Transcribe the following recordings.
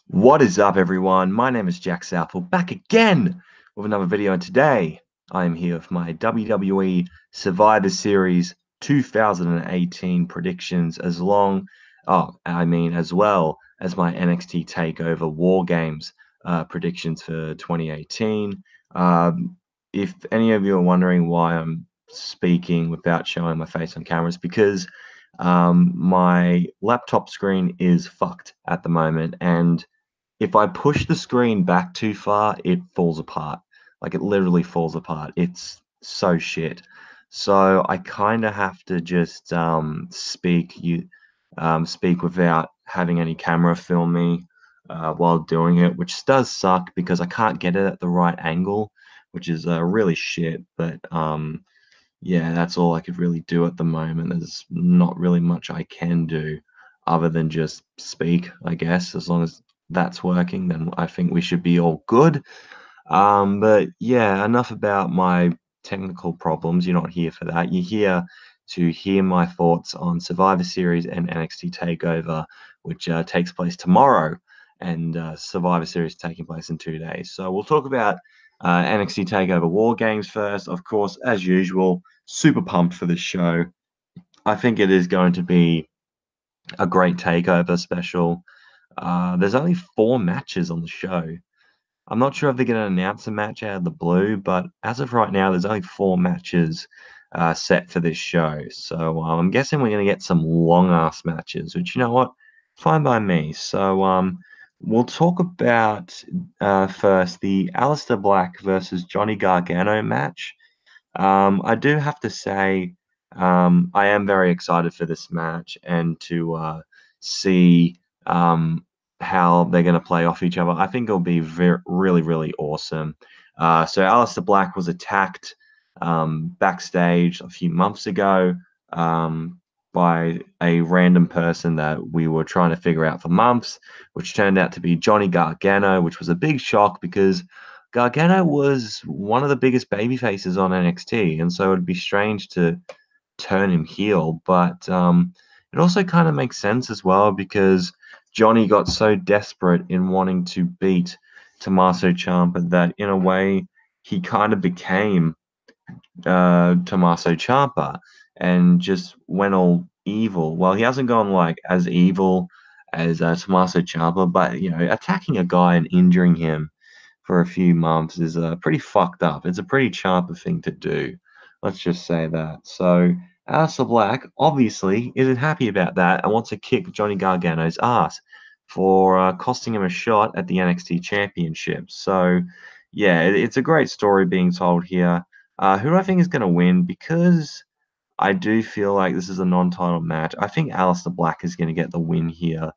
What is up, everyone? My name is Jack Southall, back again with another video, and today I am here with my WWE Survivor Series 2018 predictions, as well as my NXT TakeOver WarGames predictions for 2018. If any of you are wondering why I'm speaking without showing my face on camera, it's because my laptop screen is fucked at the moment, and if I push the screen back too far, it falls apart. Like, it literally falls apart. It's so shit. So I kind of have to just speak without having any camera film me while doing it, which does suck because I can't get it at the right angle, which is really shit. But yeah, that's all I could really do at the moment. There's not really much I can do other than just speak, I guess. As long as that's working, then I think we should be all good. But yeah, enough about my technical problems. You're not here for that. You're here to hear my thoughts on Survivor Series and NXT TakeOver, which takes place tomorrow, and Survivor Series taking place in 2 days. So we'll talk about NXT TakeOver War Games first. Of course, as usual, super pumped for this show. I think it is going to be a great takeover special. There's only 4 matches on the show. I'm not sure if they're going to announce a match out of the blue, but as of right now, there's only 4 matches set for this show. So I'm guessing we're going to get some long ass matches, which, you know what, fine by me. So we'll talk about first the Aleister Black versus Johnny Gargano match. I do have to say, I am very excited for this match and to see how they're going to play off each other. I think it'll be really, really awesome. So Aleister Black was attacked backstage a few months ago by a random person that we were trying to figure out for months, which turned out to be Johnny Gargano, which was a big shock because Gargano was one of the biggest baby faces on NXT, and so it'd be strange to turn him heel. But it also kind of makes sense as well because Johnny got so desperate in wanting to beat Tommaso Ciampa that, in a way, he kind of became Tommaso Ciampa and just went all evil. Well, he hasn't gone like as evil as Tommaso Ciampa, but attacking a guy and injuring him for a few months is pretty fucked up. It's a pretty Ciampa thing to do. Let's just say that. So Aleister Black obviously isn't happy about that and wants to kick Johnny Gargano's ass for costing him a shot at the NXT Championship. So yeah, it's a great story being told here. Who do I think is going to win? Because I do feel like this is a non-title match. I think Aleister Black is going to get the win here.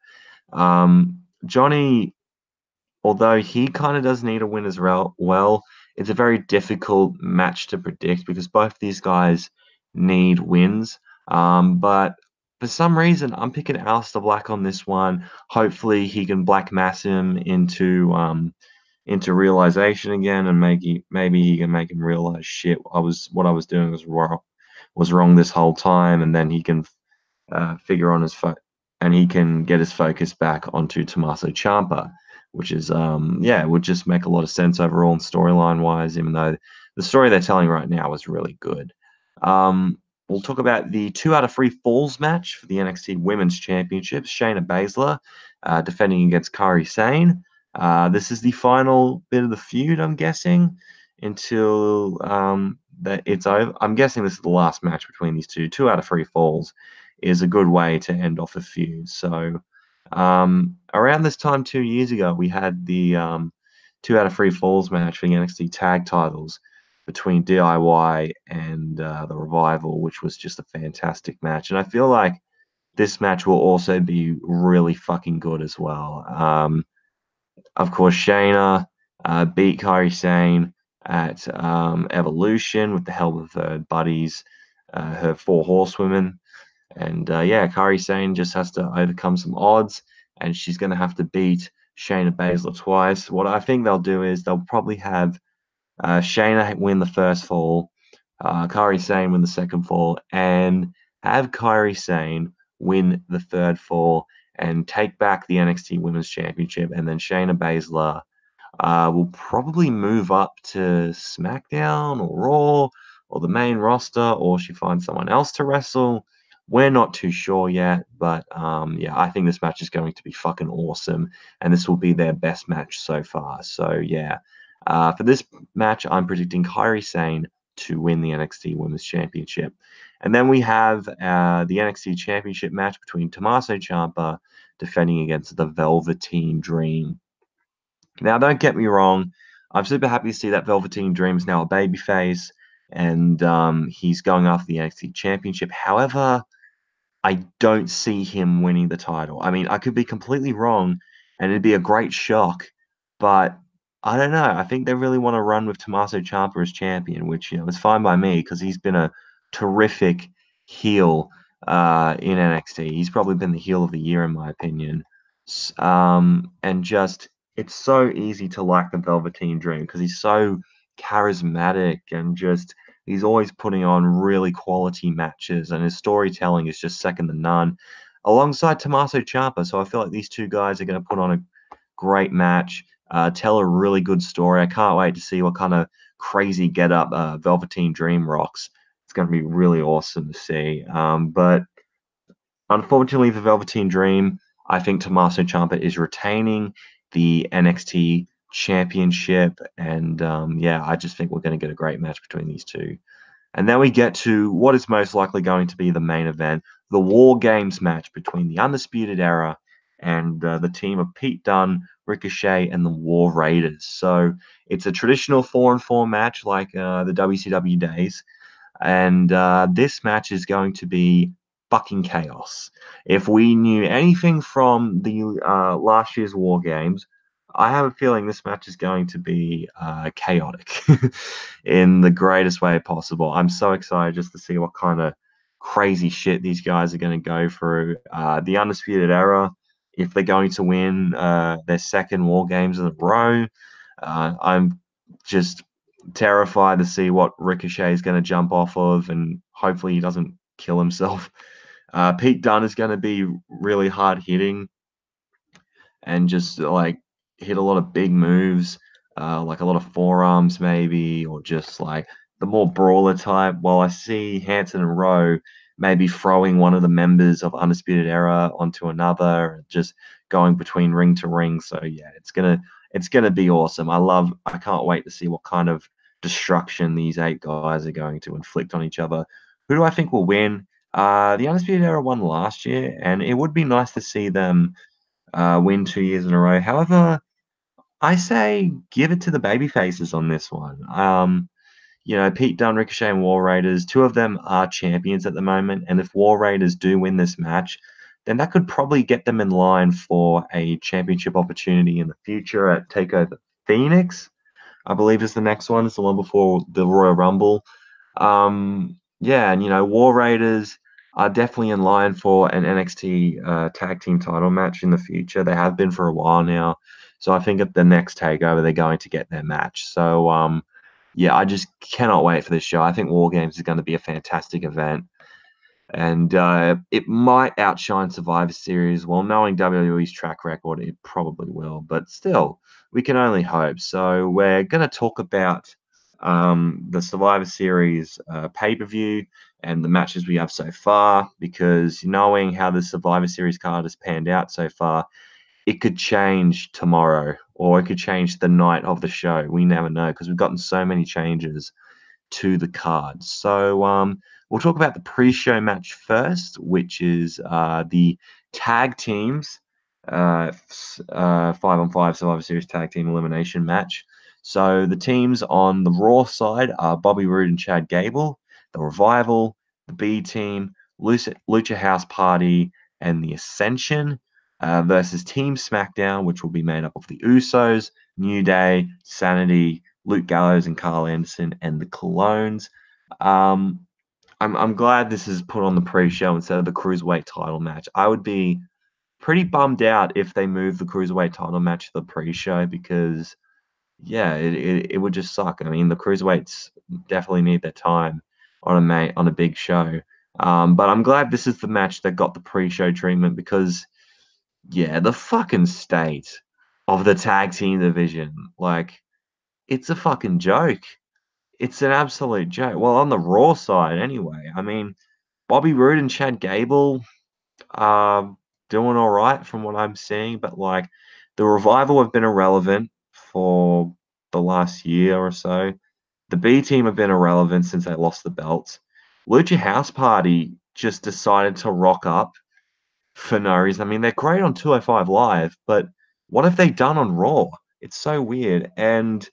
Johnny, although he kind of does need a win as well, it's a very difficult match to predict because both these guys need wins. But for some reason, I'm picking Aleister Black on this one. Hopefully, he can black mass him into realization again, and maybe he can make him realize shit. What I was doing was wrong this whole time, and then he can figure on his and he can get his focus back onto Tommaso Ciampa, which is yeah, it would just make a lot of sense overall and storyline wise, even though the story they're telling right now is really good. We'll talk about the 2 out of 3 falls match for the NXT Women's Championship. Shayna Baszler defending against Kairi Sane. This is the final bit of the feud, I'm guessing, until that it's over. I'm guessing this is the last match between these two. 2 out of 3 falls is a good way to end off a feud. So around this time 2 years ago, we had the 2 out of 3 falls match for the NXT tag titles between DIY and the Revival, which was just a fantastic match. And I feel like this match will also be really fucking good as well. Of course, Shayna beat Kairi Sane at Evolution with the help of her buddies, her 4 horsewomen. And yeah, Kairi Sane just has to overcome some odds, and she's going to have to beat Shayna Baszler twice. What I think they'll do is they'll probably have Shayna win the first fall, Kairi Sane win the second fall, and have Kairi Sane win the third fall and take back the NXT Women's Championship, and then Shayna Baszler will probably move up to SmackDown or Raw or the main roster, or she finds someone else to wrestle. We're not too sure yet, but yeah, I think this match is going to be fucking awesome, and this will be their best match so far. So yeah, for this match, I'm predicting Kairi Sane to win the NXT Women's Championship. And then we have the NXT Championship match between Tommaso Ciampa defending against the Velveteen Dream. Now, don't get me wrong. I'm super happy to see that Velveteen Dream is now a babyface, and he's going after the NXT Championship. However, I don't see him winning the title. I mean, I could be completely wrong, and it'd be a great shock, but I don't know. I think they really want to run with Tommaso Ciampa as champion, which is fine by me because he's been a terrific heel in NXT. He's probably been the heel of the year in my opinion. And just it's so easy to like the Velveteen Dream because he's so charismatic and just he's always putting on really quality matches, and his storytelling is just second to none, alongside Tommaso Ciampa. So I feel like these two guys are going to put on a great match, tell a really good story. I can't wait to see what kind of crazy get up Velveteen Dream rocks. It's going to be really awesome to see. But unfortunately for Velveteen Dream, I think Tommaso Ciampa is retaining the NXT Championship, and yeah, I just think we're going to get a great match between these two. And then we get to what is most likely going to be the main event, the War Games match between the Undisputed Era and the team of Pete Dunne, Ricochet, and the War Raiders. So it's a traditional 4-on-4 match like the WCW days. And this match is going to be fucking chaos. If we knew anything from the last year's War Games, I have a feeling this match is going to be chaotic in the greatest way possible. I'm so excited just to see what kind of crazy shit these guys are going to go through. The Undisputed Era, if they're going to win their second War Games in a row, I'm just terrified to see what Ricochet is going to jump off of, and hopefully he doesn't kill himself. Pete Dunne is going to be really hard hitting and just like hit a lot of big moves, like a lot of forearms maybe, or just like the more brawler type. While I see Hanson and Rowe maybe throwing one of the members of Undisputed Era onto another, just going between ring to ring. So yeah, it's gonna be awesome. I can't wait to see what kind of destruction these 8 guys are going to inflict on each other. Who do I think will win? The Undisputed Era won last year, and it would be nice to see them win 2 years in a row. However, I say give it to the baby faces on this one. Pete Dunne, Ricochet, and War Raiders, 2 of them are champions at the moment, and if War Raiders do win this match, then that could probably get them in line for a championship opportunity in the future at TakeOver Phoenix, I believe is the next one. It's the one before the Royal Rumble. Yeah, and War Raiders are definitely in line for an NXT tag team title match in the future. They have been for a while now. So I think at the next takeover they're going to get their match. So yeah, I just cannot wait for this show. I think War Games is going to be a fantastic event. And it might outshine Survivor Series. Well, knowing WWE's track record, it probably will. But still, we can only hope. So we're going to talk about the Survivor Series pay-per-view and the matches we have so far, because knowing how the Survivor Series card has panned out so far, it could change tomorrow or it could change the night of the show. We never know because we've gotten so many changes to the card. So we'll talk about the pre-show match first, which is the tag teams 5-on-5 Survivor Series tag team elimination match. So the teams on the Raw side are Bobby Roode and Chad Gable, the Revival, the B Team, Lucha House Party, and the Ascension versus Team SmackDown, which will be made up of the Usos, New Day, Sanity, Luke Gallows and Carl Anderson, and the Colognes. I'm glad this is put on the pre-show instead of the Cruiserweight title match. I would be pretty bummed out if they moved the Cruiserweight title match to the pre-show because, yeah, it would just suck. I mean, the Cruiserweights definitely need their time on a big show. But I'm glad this is the match that got the pre-show treatment because Yeah, the fucking state of the tag team division. Like, it's a fucking joke. It's an absolute joke. Well, on the Raw side, anyway. I mean, Bobby Roode and Chad Gable are doing all right from what I'm seeing, but like the Revival have been irrelevant for the last year or so. The B team have been irrelevant since they lost the belts. Lucha House Party just decided to rock up for no reason. I mean, they're great on 205 Live, but what have they done on Raw? It's so weird. And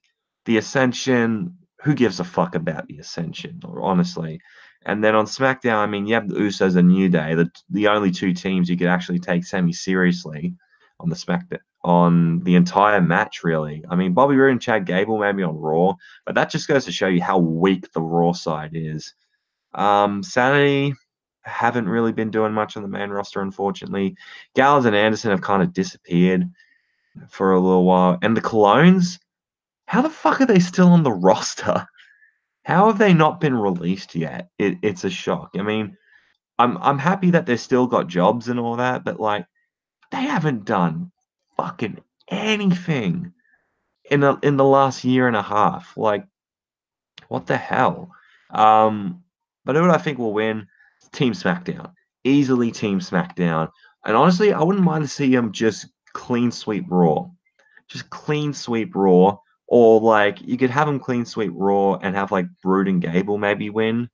the Ascension, who gives a fuck about the Ascension, honestly? And then on SmackDown, I mean, you have the Usos and New Day, the only two teams you could actually take semi seriously on the SmackDown on the entire match, really. I mean, Bobby Roode and Chad Gable maybe on Raw, but that just goes to show you how weak the Raw side is. Sanity haven't really been doing much on the main roster, unfortunately. Gallows and Anderson have kind of disappeared for a little while. And the Colognes, how the fuck are they still on the roster? How have they not been released yet? It's a shock. I mean, I'm happy that they've still got jobs and all that, but like they haven't done fucking anything in the last year and a half. Like what the hell? Um, but who do I think will win? Team SmackDown. Easily Team SmackDown. And honestly, I wouldn't mind to see them just clean sweep Raw. Just clean sweep Raw. Or like you could have them clean sweep Raw and have like Brood and Gable maybe win.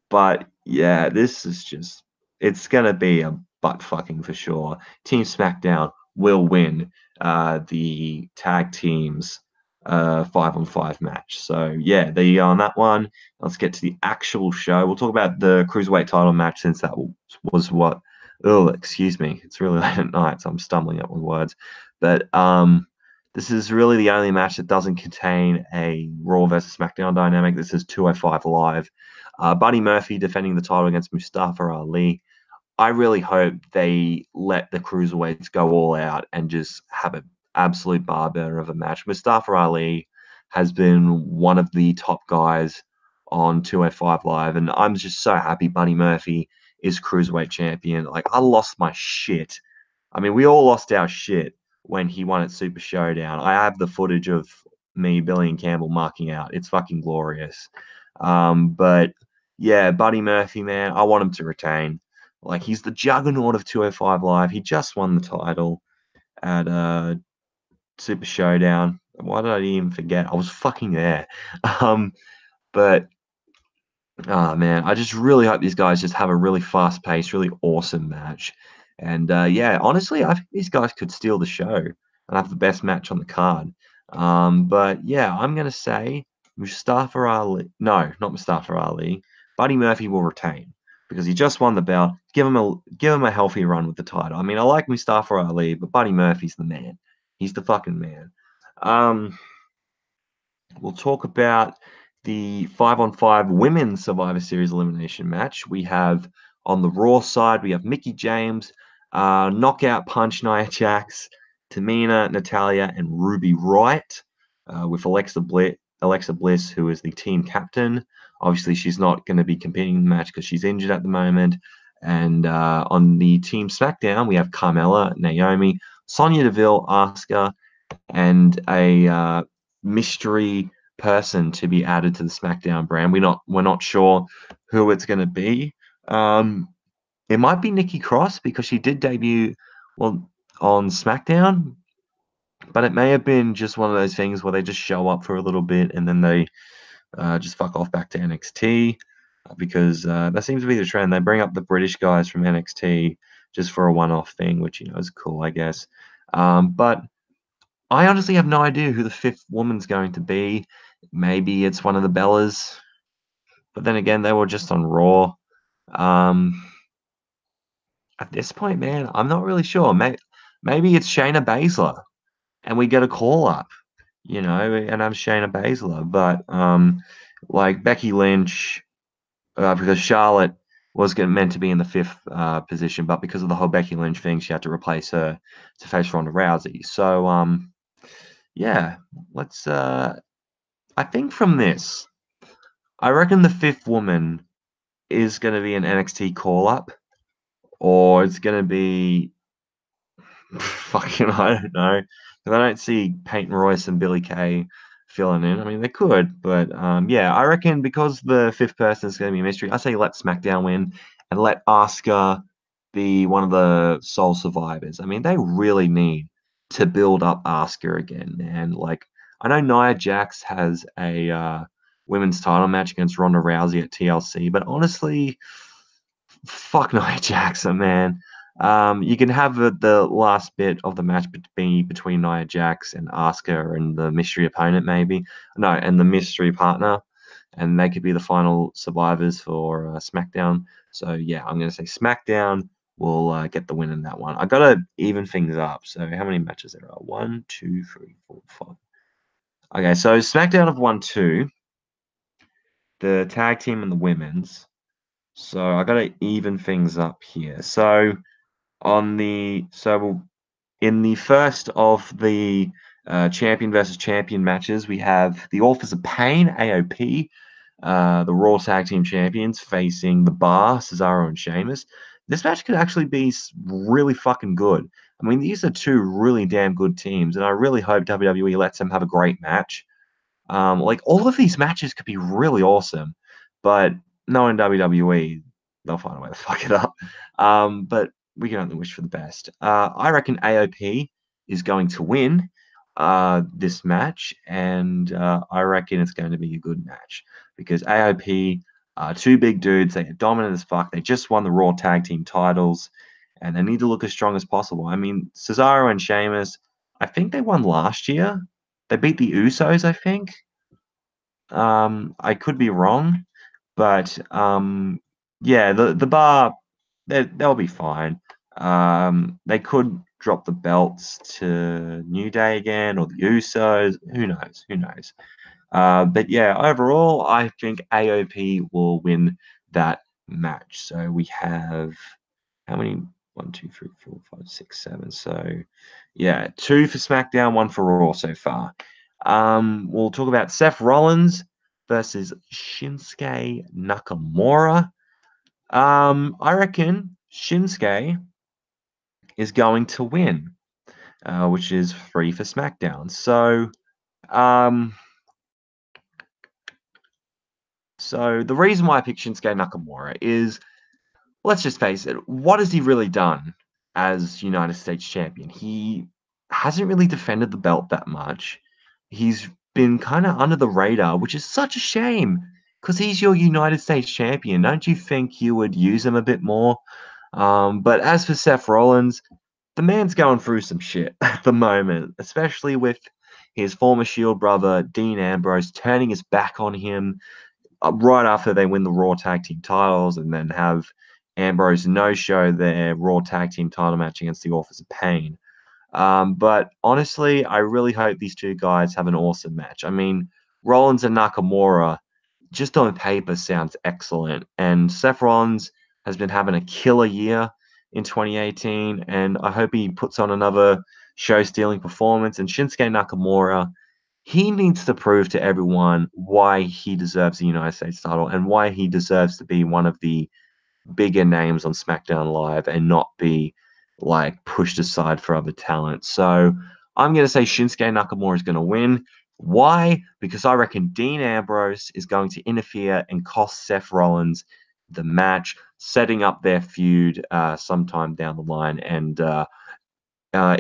But yeah, this is just it's gonna be a butt fucking for sure. Team SmackDown will win the tag teams 5-on-5 match. So yeah, there you go on that one. Let's get to the actual show. We'll talk about the cruiserweight title match since that was what. Oh, excuse me. It's really late at night, so I'm stumbling up with words. But this is really the only match that doesn't contain a Raw versus SmackDown dynamic. This is 205 Live. Buddy Murphy defending the title against Mustafa Ali. I really hope they let the cruiserweights go all out and just have an absolute barber of a match. Mustafa Ali has been one of the top guys on 205 Live, and I'm just so happy Buddy Murphy is cruiserweight champion. Like, I lost my shit. I mean, we all lost our shit when he won at Super Showdown. I have the footage of me, Billy, and Campbell marking out. It's fucking glorious. But yeah, Buddy Murphy, man, I want him to retain. Like he's the juggernaut of 205 Live. He just won the title at Super Showdown. Why did I even forget? I was fucking there. Um, but oh man, I just really hope these guys just have a really fast paced, really awesome match. And yeah, honestly, I think these guys could steal the show and have the best match on the card. But yeah, I'm gonna say Mustafa Ali. No, not Mustafa Ali. Buddy Murphy will retain because he just won the belt. Give him a healthy run with the title. I mean, I like Mustafa Ali, but Buddy Murphy's the man. He's the fucking man. Um, We'll talk about the 5-on-5 women's Survivor Series elimination match. We have on the Raw side, we have Mickey James, Knockout Punch Nia Jax, Tamina, Natalia, and Ruby Wright, with Alexa Bliss, who is the team captain. Obviously, she's not going to be competing in the match because she's injured at the moment. And on the Team SmackDown, we have Carmella, Naomi, Sonya Deville, Asuka, and a mystery person to be added to the SmackDown brand. We're not sure who it's going to be. It might be Nikki Cross because she did debut well on SmackDown, but it may have been just one of those things where they just show up for a little bit and then they just fuck off back to NXT because that seems to be the trend. They bring up the British guys from NXT just for a one-off thing, which is cool, I guess. But I honestly have no idea who the fifth woman's going to be. Maybe it's one of the Bellas, but then again, they were just on Raw. Um, at this point, man, I'm not really sure. Maybe it's Shayna Baszler, and we get a call up, and I'm Shayna Baszler. But like Becky Lynch, because Charlotte was meant to be in the fifth position, but because of the whole Becky Lynch thing, she had to replace her to face Ronda Rousey. So yeah, let's. I think from this, I reckon the fifth woman is going to be an NXT call up, or it's going to be Fucking, I don't know. 'Cause I don't see Peyton Royce and Billy Kay filling in. I mean, they could, but yeah, I reckon because the fifth person is going to be a mystery, I say let SmackDown win and let Asuka be one of the sole survivors. I mean, they really need to build up Asuka again, man. Like, I know Nia Jax has a women's title match against Ronda Rousey at TLC, but honestly, fuck Nia Jackson, man. You can have the last bit of the match be between Nia Jax and Asuka and the mystery opponent, maybe. No, and the mystery partner, and they could be the final survivors for SmackDown. So yeah, I'm gonna say SmackDown will get the win in that one. I gotta even things up. So how many matches there are? 1, 2, 3, 4, 5. Okay, so SmackDown have won 2, the tag team and the women's. So I gotta even things up here. So in the first of the champion versus champion matches, we have the Authors of Pain (AOP), the Raw Tag Team Champions, facing the Bar, Cesaro and Sheamus. This match could actually be really fucking good. I mean, these are two really damn good teams, and I really hope WWE lets them have a great match. Like all of these matches could be really awesome, but knowing WWE, they'll find a way to fuck it up. But we can only wish for the best. I reckon AOP is going to win this match, and I reckon it's going to be a good match because AOP are two big dudes. They are dominant as fuck. They just won the Raw Tag Team titles, and they need to look as strong as possible. I mean, Cesaro and Sheamus, I think they won last year. They beat the Usos, I think. I could be wrong, but yeah, the Bar they'll be fine. They could drop the belts to New Day again or the Usos. Who knows? Who knows? But yeah, overall, I think AOP will win that match. So we have how many? 1, 2, 3, 4, 5, 6, 7. So yeah, 2 for SmackDown, 1 for Raw so far. We'll talk about Seth Rollins versus Shinsuke Nakamura. I reckon Shinsuke is going to win, which is 3 for SmackDown. Um, so the reason why I picked Shinsuke Nakamura is, let's just face it, what has he really done as United States champion? He hasn't really defended the belt that much. He's been kind of under the radar, which is such a shame because he's your United States champion. Don't you think you would use him a bit more? But as for Seth Rollins, the man's going through some shit at the moment, especially with his former Shield brother, Dean Ambrose, turning his back on him right after they win the Raw Tag Team titles and then have Ambrose no-show their Raw Tag Team title match against the Authors of Pain. But honestly, I really hope these two guys have an awesome match. I mean, Rollins and Nakamura, just on paper, sounds excellent. And Seth Rollins has been having a killer year in 2018, and I hope he puts on another show-stealing performance. And Shinsuke Nakamura, he needs to prove to everyone why he deserves the United States title and why he deserves to be one of the bigger names on SmackDown Live and not be like pushed aside for other talent. So I'm going to say Shinsuke Nakamura is going to win. Why? Because I reckon Dean Ambrose is going to interfere and cost Seth Rollins the match, setting up their feud sometime down the line and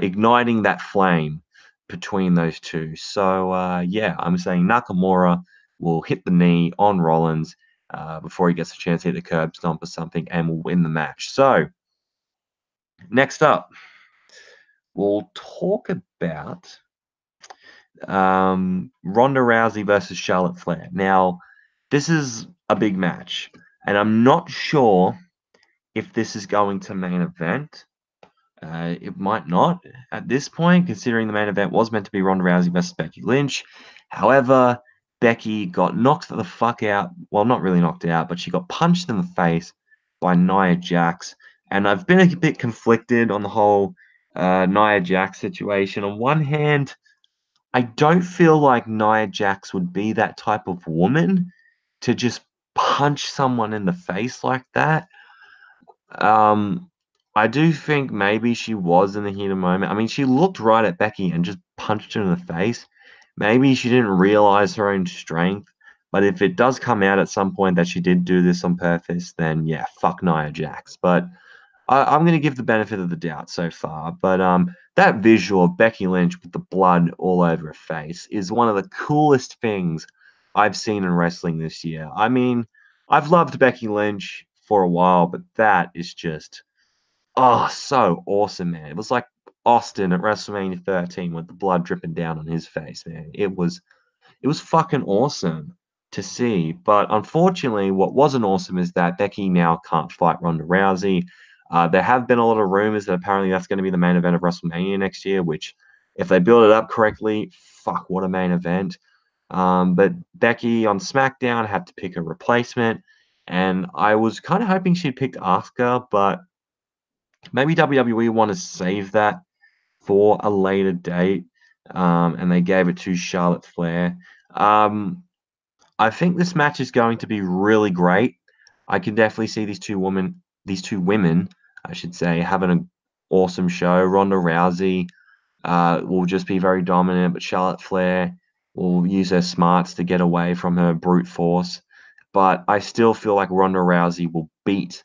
igniting that flame between those two. So yeah, I'm saying Nakamura will hit the knee on Rollins before he gets a chance to hit the curb stomp or something and will win the match. So next up, we'll talk about Ronda Rousey versus Charlotte Flair. Now, this is a big match, and I'm not sure if this is going to main event. It might not at this point, considering the main event was meant to be Ronda Rousey versus Becky Lynch. However, Becky got knocked the fuck out. Well, not really knocked out, but she got punched in the face by Nia Jax. And I've been a bit conflicted on the whole Nia Jax situation. On one hand, I don't feel like Nia Jax would be that type of woman to just punch someone in the face like that. Um, I do think maybe she was in the heat of the moment. I mean, she looked right at Becky and just punched her in the face. Maybe she didn't realize her own strength. But if it does come out at some point that she did do this on purpose, then yeah, fuck Nia Jax. But I'm going to give the benefit of the doubt so far. But that visual of Becky Lynch with the blood all over her face is one of the coolest things I've seen in wrestling this year. I mean, I've loved Becky Lynch for a while, but that is just so awesome, man. It was like Austin at WrestleMania 13 with the blood dripping down on his face, man. It was fucking awesome to see. But unfortunately, what wasn't awesome is that Becky now can't fight Ronda Rousey. There have been a lot of rumors that apparently that's going to be the main event of WrestleMania next year, which, if they build it up correctly, fuck, what a main event. But Becky on SmackDown had to pick a replacement, and I was kind of hoping she'd picked Asuka, but maybe WWE want to save that for a later date, and they gave it to Charlotte Flair. Um, I think this match is going to be really great. I can definitely see these two women, I should say, having an awesome show. Ronda Rousey will just be very dominant, but Charlotte Flair will use her smarts to get away from her brute force. But I still feel like Ronda Rousey will beat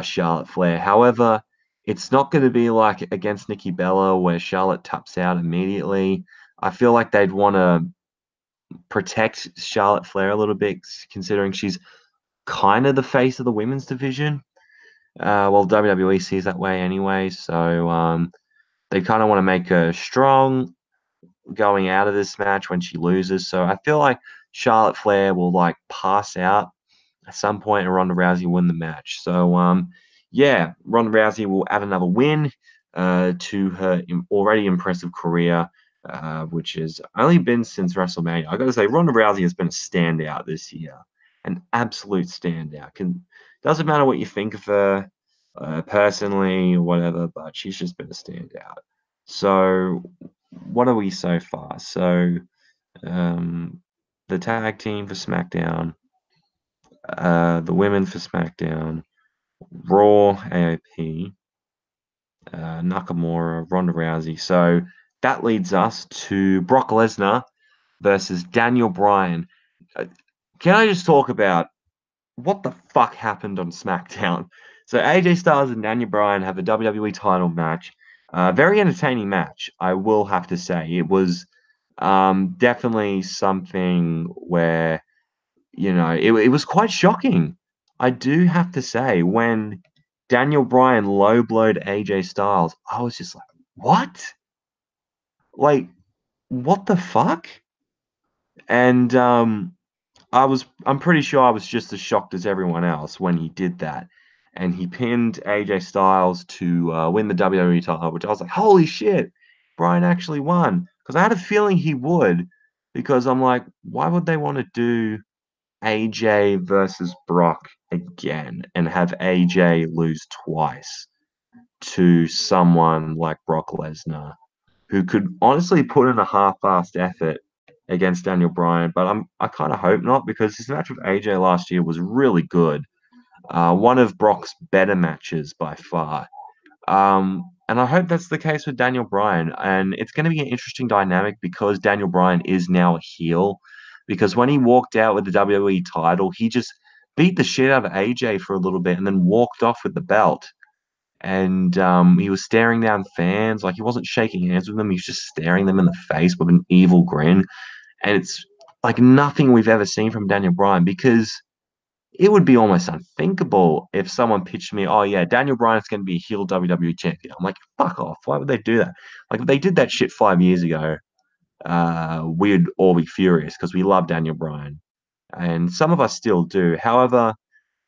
Charlotte Flair. However, it's not going to be like against Nikki Bella where Charlotte taps out immediately. I feel like they'd want to protect Charlotte Flair a little bit, considering she's kind of the face of the women's division. Well, WWE sees that way anyway, so they kind of want to make her strong going out of this match when she loses. So I feel like Charlotte Flair will like pass out at some point and Ronda Rousey win the match. So yeah, Ronda Rousey will add another win to her already impressive career, which has only been since WrestleMania. I got to say, Ronda Rousey has been a standout this year, an absolute standout. Doesn't matter what you think of her personally or whatever, but she's just been a standout. So what are we so far? So um, the tag team for SmackDown, the women for SmackDown, Raw, AOP, Nakamura, Ronda Rousey. So that leads us to Brock Lesnar versus Daniel Bryan. Uh, Can I just talk about what the fuck happened on SmackDown? So AJ Styles and Daniel Bryan have a WWE title match. Very entertaining match, I will have to say. It was definitely something where it was quite shocking. I do have to say, when Daniel Bryan low blowed AJ Styles, I was just like, what? Like, what the fuck? And I'm pretty sure I was just as shocked as everyone else when he did that. And he pinned AJ Styles to win the WWE title, which I was like, holy shit, Bryan actually won. Because I had a feeling he would, because I'm like, why would they want to do AJ versus Brock again and have AJ lose twice to someone like Brock Lesnar, who could honestly put in a half-assed effort against Daniel Bryan? But I kind of hope not, because his match with AJ last year was really good. One of Brock's better matches by far. And I hope that's the case with Daniel Bryan. And it's going to be an interesting dynamic because Daniel Bryan is now a heel. Because when he walked out with the WWE title, he just beat the shit out of AJ for a little bit and then walked off with the belt. And he was staring down fans. Like, he wasn't shaking hands with them. He was just staring them in the face with an evil grin. And it's like nothing we've ever seen from Daniel Bryan, because it would be almost unthinkable if someone pitched me, oh yeah, Daniel Bryan's going to be a heel WWE champion. I'm like, fuck off. Why would they do that? Like, if they did that shit 5 years ago, we'd all be furious because we love Daniel Bryan. And some of us still do. However,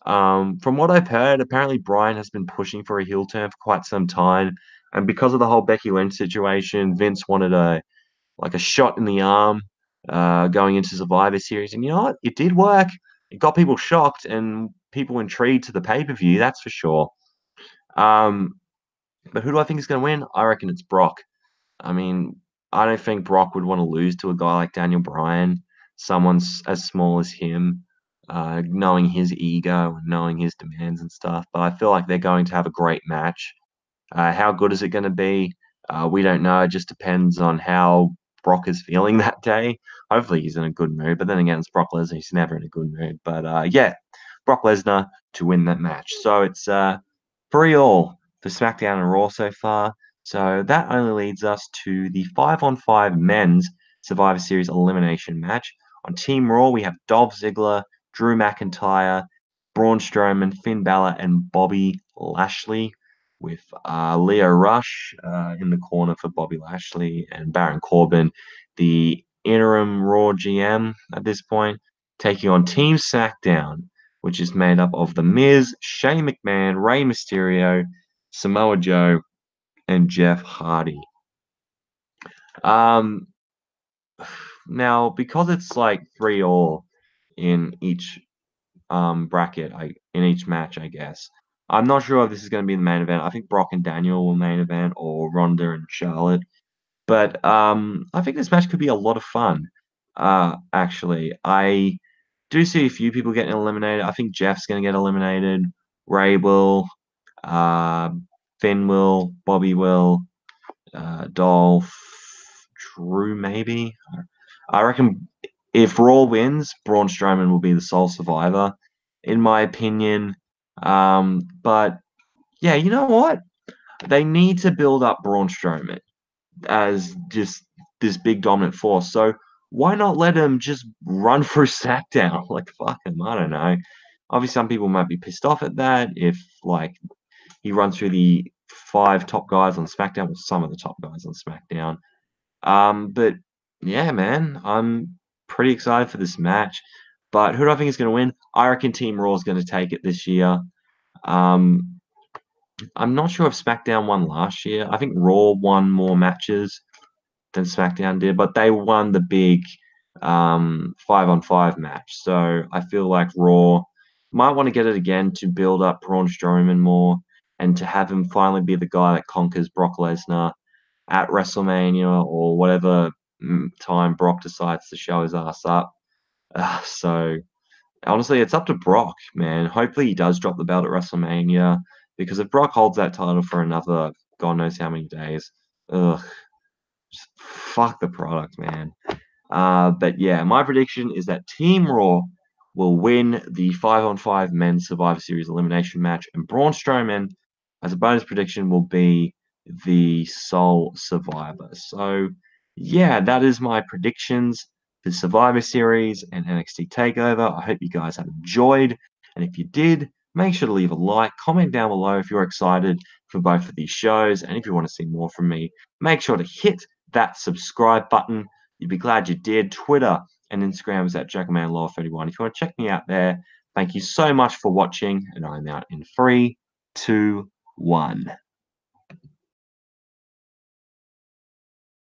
from what I've heard, apparently Bryan has been pushing for a heel turn for quite some time. And because of the whole Becky Lynch situation, Vince wanted a shot in the arm going into Survivor Series. And you know what? It did work. It got people shocked and people intrigued to the pay-per-view, that's for sure. Um, but who do I think is going to win? I reckon it's Brock. I mean, I don't think Brock would want to lose to a guy like Daniel Bryan, someone as small as him, knowing his ego and knowing his demands and stuff. But I feel like they're going to have a great match. How good is it going to be? We don't know. It just depends on how Brock is feeling that day. Hopefully, he's in a good mood. But then again, it's Brock Lesnar. He's never in a good mood. But yeah, Brock Lesnar to win that match. So it's 3-all for SmackDown and Raw so far. So that only leads us to the 5-on-5 men's Survivor Series elimination match. On Team Raw, we have Dolph Ziggler, Drew McIntyre, Braun Strowman, Finn Balor, and Bobby Lashley, with Leo Rush in the corner for Bobby Lashley and Baron Corbin, the interim Raw GM at this point, taking on Team SmackDown, which is made up of The Miz, Shane McMahon, Rey Mysterio, Samoa Joe, and Jeff Hardy. Um, Now, because it's like 3-all in each bracket, in each match, I guess. I'm not sure if this is going to be the main event. I think Brock and Daniel will main event, or Ronda and Charlotte. But I think this match could be a lot of fun. Actually, I do see a few people getting eliminated. I think Jeff's going to get eliminated. Ray will. Uh, Finn will. Bobby will. Dolph. Drew maybe. I reckon if Raw wins, Braun Strowman will be the sole survivor, in my opinion. But yeah, you know what? They need to build up Braun Strowman as just this big dominant force. So why not let him just run through SmackDown? Like fuck him, I don't know. Obviously, some people might be pissed off at that if like he runs through the 5 top guys on SmackDown, or some of the top guys on SmackDown. But yeah, man, I'm pretty excited for this match. But who do I think is going to win? I reckon Team Raw is going to take it this year. Um, I'm not sure if SmackDown won last year. I think Raw won more matches than SmackDown did, but they won the big 5-on-5 match. So I feel like Raw might want to get it again to build up Braun Strowman more and to have him finally be the guy that conquers Brock Lesnar at WrestleMania or whatever time Brock decides to show his ass up. So honestly, it's up to Brock, man. Hopefully, he does drop the belt at WrestleMania because if Brock holds that title for another God knows how many days, ugh, just fuck the product, man. But yeah, my prediction is that Team Raw will win the 5-on-5 men's Survivor Series elimination match, and Braun Strowman, as a bonus prediction, will be the sole survivor. So yeah, that is my predictions for Survivor Series and NXT TakeOver. I hope you guys have enjoyed, and if you did, make sure to leave a like, comment down below if you're excited for both of these shows, and if you want to see more from me, make sure to hit that subscribe button. You'd be glad you did. Twitter and Instagram is at JackmanLaw31. If you want to check me out there, thank you so much for watching, and I'm out in 3, 2, 1.